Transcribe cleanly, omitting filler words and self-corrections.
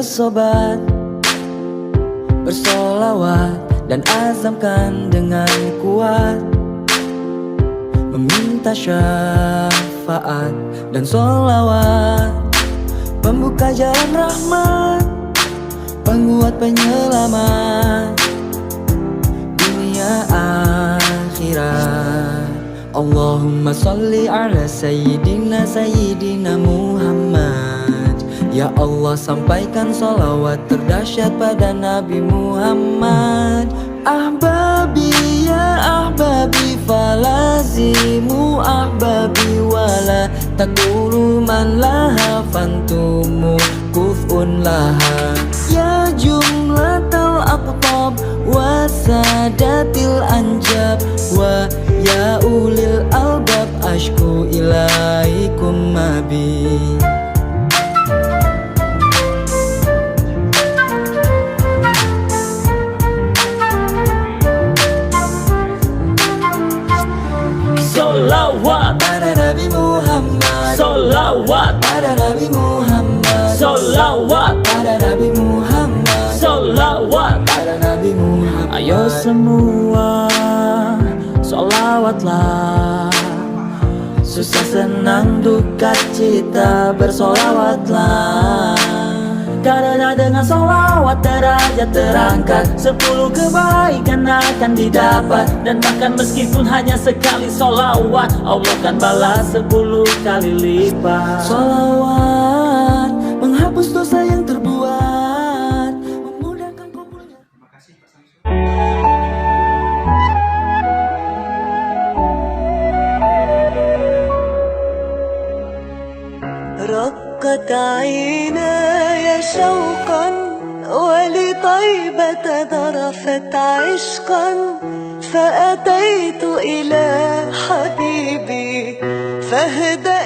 Ayo sobat, bersolawat dan azamkan dengan kuat, meminta syafaat dan solawat, pembuka jalan rahmat, penguat penyelamat dunia akhirat. Allahumma salli ala Sayyidina Muhammad. Ya Allah, sampaikan salawat terdahsyat pada Nabi Muhammad. Ahbabi ya ahbabi falazimu ahbabi wala taqulu man laha fantumu kuf'un laha. Ya jumlatal aqtab wa sadatil anjab wa ya ulil albab ashku ilaikum mabi. Salawat pada Nabi Muhammad, salawat pada Nabi Muhammad, salawat pada Nabi Muhammad, salawat pada Nabi Muhammad. Ayo semua salawatlah, susah senang duka cita bersolawatlah. Karena dengan solawat derajat terangkat, 10 kebaikan akan didapat. Dan bahkan meskipun hanya sekali solawat, Allah kan balas 10 kali lipat. Solawat menghapus dosa yang terbuat, memudahkan kabulnya. Terima kasih Pak Samsul. رقت عيناي شوقا ولطيبة ذرفت عشقا فأتيت إلى حبيبي فاهدأ